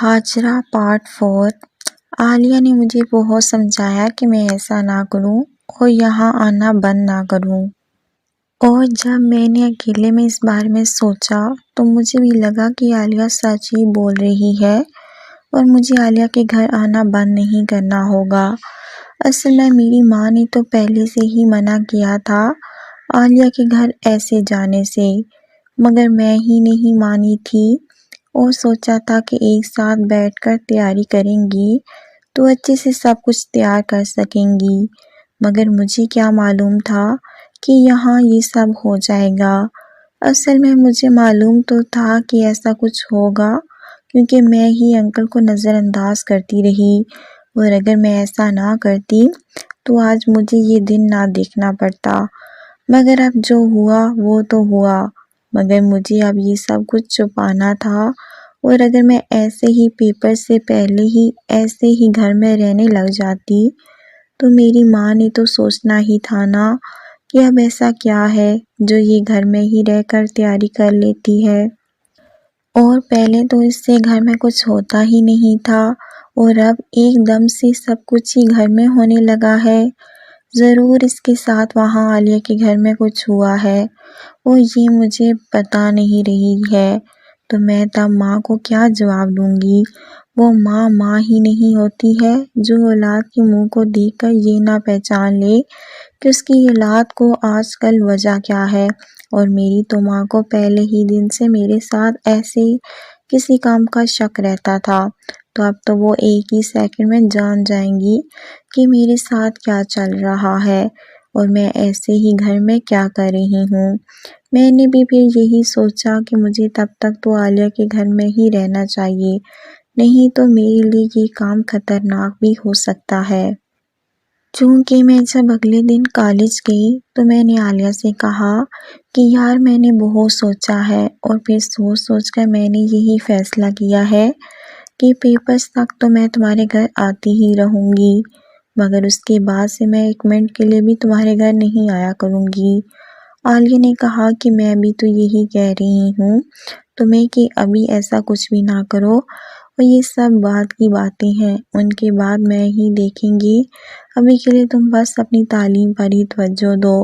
Hajra part 4۔ عالیہ نے مجھے بہت سمجھایا کہ میں ایسا نہ کروں اور یہاں آنا بند نہ کروں، اور جب میں نے اکیلے میں اس بارے میں سوچا تو مجھے بھی لگا کہ عالیہ سچ ہی بول رہی ہے اور مجھے عالیہ کے گھر آنا بند نہیں کرنا ہوگا۔ اصل میں میری ماں نے تو پہلے سے ہی منع کیا تھا عالیہ کے گھر ایسے جانے سے، مگر میں ہی نہیں مانی تھی اور سوچا تھا کہ ایک ساتھ بیٹھ کر تیاری کریں گی تو اچھے سے سب کچھ تیار کر سکیں گی، مگر مجھے کیا معلوم تھا کہ یہاں یہ سب ہو جائے گا۔ اصل میں مجھے معلوم تو تھا کہ ایسا کچھ ہوگا کیونکہ میں ہی انکل کو نظر انداز کرتی رہی، اور اگر میں ایسا نہ کرتی تو آج مجھے یہ دن نہ دیکھنا پڑتا، مگر اب جو ہوا وہ تو ہوا۔ مگر مجھے اب یہ سب کچھ چھپانا تھا، اور اگر میں ایسے ہی پیپر سے پہلے ہی ایسے ہی گھر میں رہنے لگ جاتی تو میری ماں نے تو سوچنا ہی تھا نا کہ اب ایسا کیا ہے جو یہ گھر میں ہی رہ کر تیاری کر لیتی ہے، اور پہلے تو اس سے گھر میں کچھ ہوتا ہی نہیں تھا اور اب ایک دم سے سب کچھ ہی گھر میں ہونے لگا ہے۔ ضرور اس کے ساتھ وہاں عالیہ کے گھر میں کچھ ہوا ہے اور یہ مجھے پتا نہیں رہی ہے، تو میں تب ماں کو کیا جواب دوں گی؟ وہ ماں ہی نہیں ہوتی ہے جو اولاد کے منہ کو دیکھ کر یہ نہ پہچان لے کہ اس کی اولاد کو آج کل وجہ کیا ہے، اور میری تو ماں کو پہلے ہی دن سے میرے ساتھ ایسے کسی کام کا شک رہتا تھا، تو اب تو وہ ایک ہی سیکنڈ میں جان جائیں گی کہ میرے ساتھ کیا چل رہا ہے اور میں ایسے ہی گھر میں کیا کر رہی ہوں۔ میں نے بھی پھر یہی سوچا کہ مجھے تب تک تو عالیہ کے گھر میں ہی رہنا چاہیے، نہیں تو میرے لیے یہ کام خطرناک بھی ہو سکتا ہے۔ چونکہ میں جب اگلے دن کالج گئی تو میں نے عالیہ سے کہا کہ یار میں نے بہت سوچا ہے، اور پھر سوچ کر میں نے یہی فیصلہ کیا ہے کہ پیپرز تک تو میں تمہارے گھر آتی ہی رہوں گی، مگر اس کے بعد سے میں ایک منٹ کے لیے بھی تمہارے گھر نہیں آیا کروں گی۔ عالیہ نے کہا کہ میں بھی تو یہی کہہ رہی ہوں تمہیں کہ ابھی ایسا کچھ بھی نہ کرو، اور یہ سب بعد کی باتیں ہیں، ان کے بعد میں ہی دیکھیں گے، ابھی کے لیے تم بس اپنی تعلیم پر ہی توجہ دو۔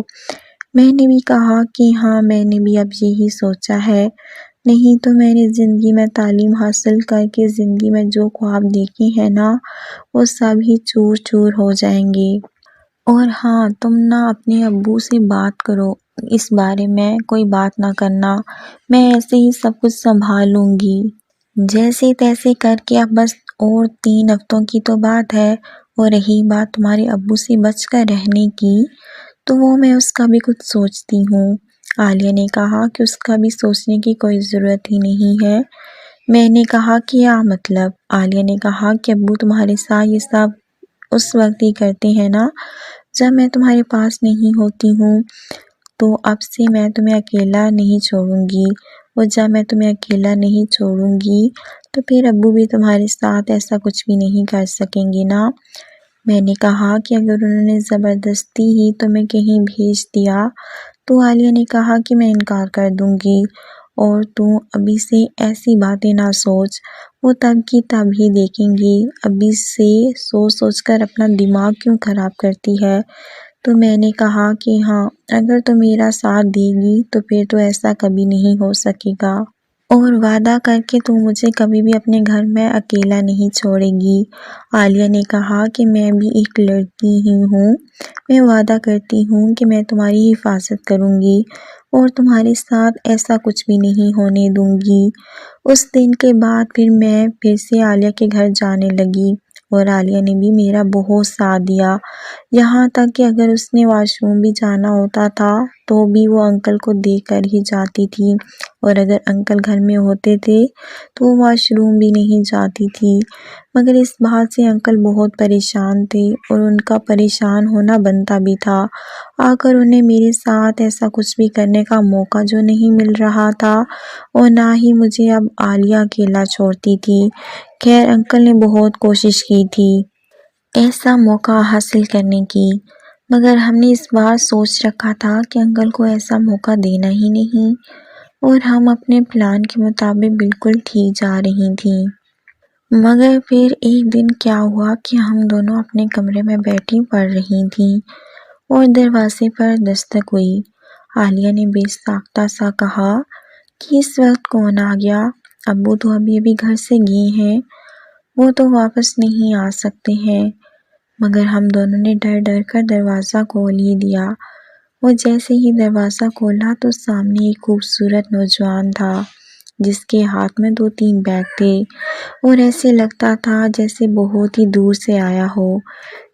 میں نے بھی کہا کہ ہاں میں نے بھی اب یہی سوچا ہے، نہیں تو میں نے زندگی میں تعلیم حاصل کر کے زندگی میں جو خواب دیکھے ہیں نا وہ سب ہی چور چور ہو جائیں گے۔ اور ہاں تم نہ اپنے ابو سے بات کرو اس بارے میں، کوئی بات نہ کرنا، میں ایسے ہی سب کچھ سنبھال لوں گی، جیسے تیسے کر کے۔ اب بس اور 3 ہفتوں کی تو بات ہے، اور رہی بات تمہارے ابو سے بچ کر رہنے کی تو وہ میں اس کا بھی کچھ سوچتی ہوں۔ عالیہ نے کہا کہ اس کا بھی سوچنے کی کوئی ضرورت ہی نہیں ہے۔ میں نے کہا کہ کیا مطلب؟ عالیہ نے کہا کہ ابو تمہارے ساتھ یہ سب اس وقت ہی کرتے ہیں نا جب میں تمہارے پاس نہیں ہوتی ہوں، تو اب سے میں تمہیں اکیلا نہیں چھوڑوں گی، اور جب میں تمہیں اکیلا نہیں چھوڑوں گی تو پھر ابو بھی تمہارے ساتھ ایسا کچھ بھی نہیں کر سکیں گے نا۔ میں نے کہا کہ اگر انہوں نے زبردستی ہی تمہیں کہیں بھیج دیا تو عالیہ نے کہا کہ میں انکار کر دوں گی، اور تو ابھی سے ایسی باتیں نہ سوچ، وہ تب کی تب ہی دیکھیں گی، ابھی سے سوچ کر اپنا دماغ کیوں خراب کرتی ہے۔ تو میں نے کہا کہ ہاں اگر تو میرا ساتھ دے گی تو پھر تو ایسا کبھی نہیں ہو سکے گا، اور وعدہ کر کے تو مجھے کبھی بھی اپنے گھر میں اکیلا نہیں چھوڑے گی۔ عالیہ نے کہا کہ میں بھی ایک لڑکی ہی ہوں، میں وعدہ کرتی ہوں کہ میں تمہاری حفاظت کروں گی اور تمہارے ساتھ ایسا کچھ بھی نہیں ہونے دوں گی۔ اس دن کے بعد پھر میں پھر سے عالیہ کے گھر جانے لگی، اور عالیہ نے بھی میرا بہت ساتھ دیا، یہاں تک کہ اگر اس نے واش روم بھی جانا ہوتا تھا تو بھی وہ انکل کو دیکھ کر ہی جاتی تھی، اور اگر انکل گھر میں ہوتے تھے تو وہ واش روم بھی نہیں جاتی تھی، مگر اس بات سے انکل بہت پریشان تھے اور ان کا پریشان ہونا بنتا بھی تھا، آخر انہیں میرے ساتھ ایسا کچھ بھی کرنے کا موقع جو نہیں مل رہا تھا، اور نہ ہی مجھے اب عالیہ اکیلا چھوڑتی تھی۔ خیر انکل نے بہت کوشش کی تھی ایسا موقع حاصل کرنے کی، مگر ہم نے اس بار سوچ رکھا تھا کہ انکل کو ایسا موقع دینا ہی نہیں، اور ہم اپنے پلان کے مطابق بالکل ٹھیک جا رہی تھیں۔ مگر پھر ایک دن کیا ہوا کہ ہم دونوں اپنے کمرے میں بیٹھی پڑھ رہی تھیں اور دروازے پر دستک ہوئی۔ عالیہ نے بے ساختہ سا کہا کہ اس وقت کون آ گیا؟ ابو تو ابھی ابھی گھر سے گئے ہیں، وہ تو واپس نہیں آ سکتے ہیں۔ مگر ہم دونوں نے ڈر ڈر کر دروازہ کھول ہی دیا۔ وہ جیسے ہی دروازہ کھولا تو سامنے ایک خوبصورت نوجوان تھا جس کے ہاتھ میں 2-3 بیگ تھے اور ایسے لگتا تھا جیسے بہت ہی دور سے آیا ہو۔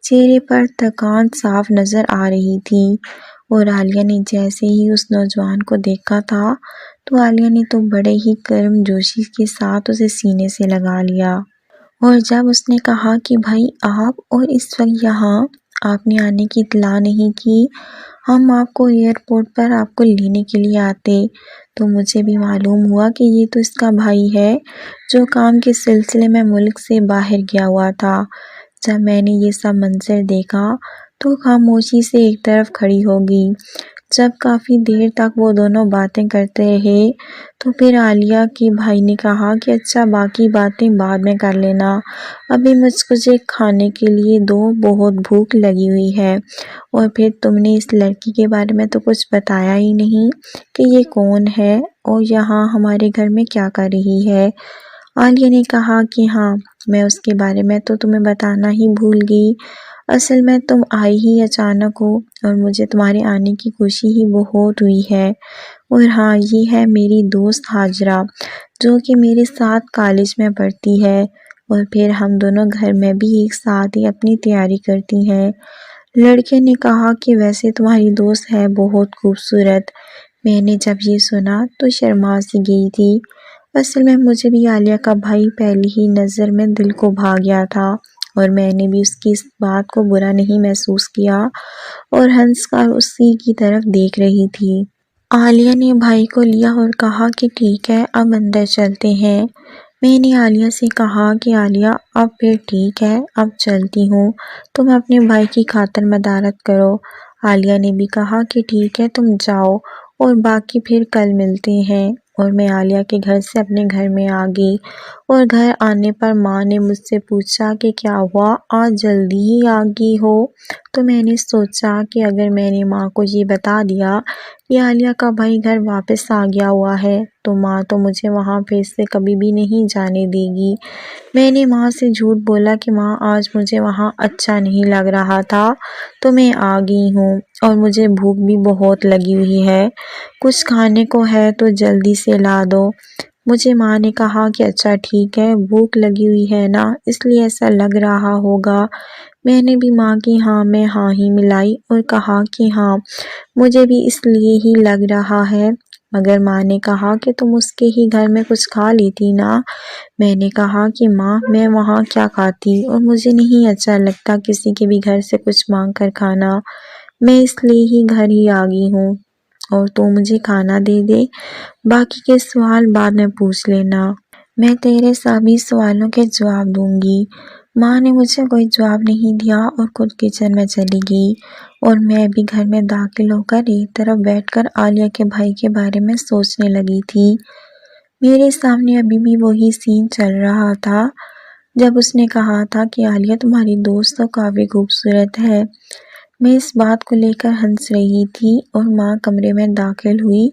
چہرے پر تھکان صاف نظر آ رہی تھی اور عالیہ نے جیسے ہی اس نوجوان کو دیکھا تھا تو عالیہ نے تو بڑے ہی گرم جوشی کے ساتھ اسے سینے سے لگا لیا۔ اور جب اس نے کہا کہ بھائی آپ اور اس وقت یہاں، آپ نے آنے کی اطلاع نہیں کی، ہم آپ کو ایئرپورٹ پر آپ کو لینے کے لیے آتے، تو مجھے بھی معلوم ہوا کہ یہ تو اس کا بھائی ہے جو کام کے سلسلے میں ملک سے باہر گیا ہوا تھا۔ جب میں نے یہ سب منظر دیکھا تو خاموشی سے ایک طرف کھڑی ہو گئی۔ جب کافی دیر تک وہ دونوں باتیں کرتے رہے تو پھر عالیہ کے بھائی نے کہا کہ اچھا باقی باتیں بعد میں کر لینا، ابھی مجھے کھانے کے لیے دو، بہت بھوک لگی ہوئی ہے، اور پھر تم نے اس لڑکی کے بارے میں تو کچھ بتایا ہی نہیں کہ یہ کون ہے اور یہاں ہمارے گھر میں کیا کر رہی ہے۔ عالیہ نے کہا کہ ہاں، میں اس کے بارے میں تو تمہیں بتانا ہی بھول گئی، اصل میں تم آئی ہی اچانک ہو اور مجھے تمہارے آنے کی خوشی ہی بہت ہوئی ہے۔ اور ہاں، یہ ہے میری دوست ہاجرہ جو کہ میرے ساتھ کالج میں پڑھتی ہے، اور پھر ہم دونوں گھر میں بھی ایک ساتھ ہی اپنی تیاری کرتی ہیں۔ لڑکے نے کہا کہ ویسے تمہاری دوست ہے بہت خوبصورت۔ میں نے جب یہ سنا تو شرما سی گئی تھی۔ اصل میں مجھے بھی عالیہ کا بھائی پہلی ہی نظر میں دل کو بھا گیا تھا اور میں نے بھی اس کی اس بات کو برا نہیں محسوس کیا اور ہنس کر اسی کی طرف دیکھ رہی تھی۔ عالیہ نے بھائی کو لیا اور کہا کہ ٹھیک ہے، اب اندر چلتے ہیں۔ میں نے عالیہ سے کہا کہ عالیہ اب پھر ٹھیک ہے، اب چلتی ہوں، تم اپنے بھائی کی خاطر مدارت کرو۔ عالیہ نے بھی کہا کہ ٹھیک ہے، تم جاؤ اور باقی پھر کل ملتے ہیں، اور میں عالیہ کے گھر سے اپنے گھر میں آ گئی۔ اور گھر آنے پر ماں نے مجھ سے پوچھا کہ کیا ہوا، آج جلدی ہی آ گئی ہو؟ تو میں نے سوچا کہ اگر میں نے ماں کو یہ بتا دیا کہ عالیہ کا بھائی گھر واپس آ گیا ہوا ہے تو ماں تو مجھے وہاں پھر سے کبھی بھی نہیں جانے دے گی۔ میں نے ماں سے جھوٹ بولا کہ ماں آج مجھے وہاں اچھا نہیں لگ رہا تھا تو میں آ گئی ہوں اور مجھے بھوک بھی بہت لگی ہوئی ہے، کچھ کھانے کو ہے تو جلدی سے لا دو۔ مجھے ماں نے کہا کہ اچھا ٹھیک ہے، بھوک لگی ہوئی ہے نا اس لیے ایسا لگ رہا ہوگا۔ میں نے بھی ماں کی ہاں میں ہاں ہی ملائی اور کہا کہ ہاں، مجھے بھی اس لیے ہی لگ رہا ہے۔ مگر ماں نے کہا کہ تم اس کے ہی گھر میں کچھ کھا لیتی نا۔ میں نے کہا کہ ماں میں وہاں کیا کھاتی، اور مجھے نہیں اچھا لگتا کسی کے بھی گھر سے کچھ مانگ کر کھانا، میں اس لیے ہی گھر ہی آ گئی ہوں، اور تو مجھے کھانا دے دے، باقی کے سوال بعد میں پوچھ لینا، میں تیرے سبھی سوالوں کے جواب دوں گی۔ ماں نے مجھے کوئی جواب نہیں دیا اور خود کچن میں چلی گئی، اور میں بھی گھر میں داخل ہو کر ایک طرف بیٹھ کر عالیہ کے بھائی کے بارے میں سوچنے لگی تھی۔ میرے سامنے ابھی بھی وہی سین چل رہا تھا جب اس نے کہا تھا کہ عالیہ تمہاری دوست تو کافی خوبصورت ہے۔ میں اس بات کو لے کر ہنس رہی تھی اور ماں کمرے میں داخل ہوئی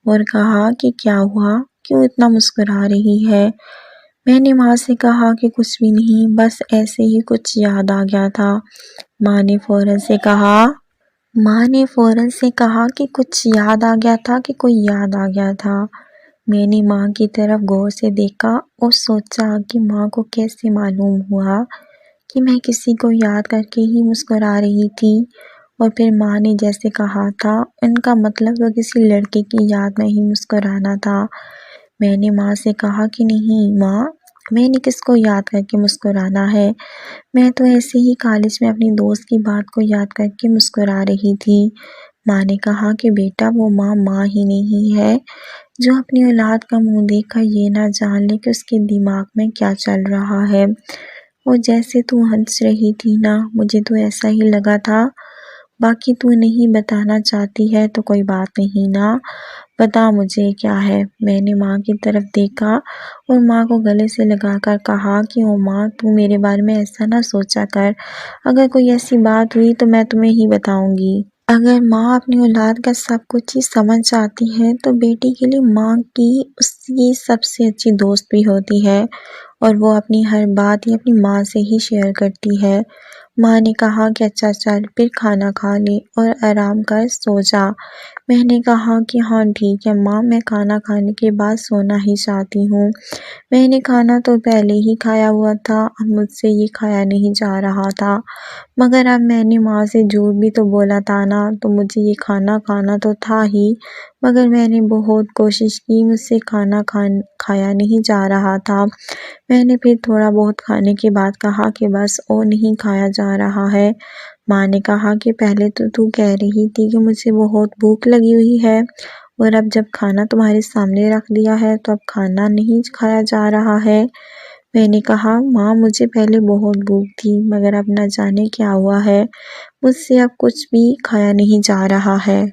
اور کہا کہ کیا ہوا، کیوں اتنا مسکرا رہی ہے؟ میں نے ماں سے کہا کہ کچھ بھی نہیں، بس ایسے ہی کچھ یاد آ گیا تھا۔ ماں نے فوراً سے کہا کہ کچھ یاد آ گیا تھا کہ کوئی یاد آ گیا تھا۔ میں نے ماں کی طرف غور سے دیکھا اور سوچا کہ ماں کو کیسے معلوم ہوا کہ میں کسی کو یاد کر کے ہی مسکرا رہی تھی، اور پھر ماں نے جیسے کہا تھا ان کا مطلب تو کسی لڑکے کی یاد میں ہی مسکرانا تھا۔ میں نے ماں سے کہا کہ نہیں ماں، میں نے کس کو یاد کر کے مسکرانا ہے، میں تو ایسے ہی کالج میں اپنی دوست کی بات کو یاد کر کے مسکرا رہی تھی۔ ماں نے کہا کہ بیٹا وہ ماں ہی نہیں ہے جو اپنی اولاد کا منہ دیکھ کر یہ نہ جان لے کہ اس کے دماغ میں کیا چل رہا ہے۔ اور جیسے تو ہنس رہی تھی نا، مجھے تو ایسا ہی لگا تھا، باقی تو نہیں بتانا چاہتی ہے تو کوئی بات نہیں نا، بتا مجھے کیا ہے۔ میں نے ماں کی طرف دیکھا اور ماں کو گلے سے لگا کر کہا کہ او ماں، تو میرے بارے میں ایسا نہ سوچا کر۔ اگر کوئی ایسی بات ہوئی تو میں تمہیں ہی بتاؤں گی۔ اگر ماں اپنی اولاد کا سب کچھ ہی سمجھ جاتی ہے تو بیٹی کے لیے ماں کی اس کی سب سے اچھی دوست بھی ہوتی ہے، اور وہ اپنی ہر بات ہی اپنی ماں سے ہی شیئر کرتی ہے۔ ماں نے کہا کہ اچھا چل پھر کھانا کھا لے اور آرام کر سو جا۔ میں نے کہا کہ ہاں ٹھیک ہے ماں، میں کھانا کھانے کے بعد سونا ہی چاہتی ہوں۔ میں نے کھانا تو پہلے ہی کھایا ہوا تھا، اب مجھ سے یہ کھایا نہیں جا رہا تھا، مگر اب میں نے ماں سے جھوٹ بھی تو بولا تھا نا، تو مجھے یہ کھانا کھانا تو تھا ہی، مگر میں نے بہت کوشش کی، مجھ سے کھانا کھایا نہیں جا رہا تھا۔ میں نے پھر تھوڑا بہت کھانے کے بعد کہا کہ بس اور نہیں کھایا جا رہا ہے۔ ماں نے کہا کہ پہلے تو کہہ رہی تھی کہ مجھے بہت بھوک لگی ہوئی ہے، اور اب جب کھانا تمہارے سامنے رکھ دیا ہے تو اب کھانا نہیں کھایا جا رہا ہے۔ میں نے کہا ماں، مجھے پہلے بہت بھوک تھی، مگر اب نہ جانے کیا ہوا ہے، مجھ سے اب کچھ بھی کھایا نہیں جا رہا ہے۔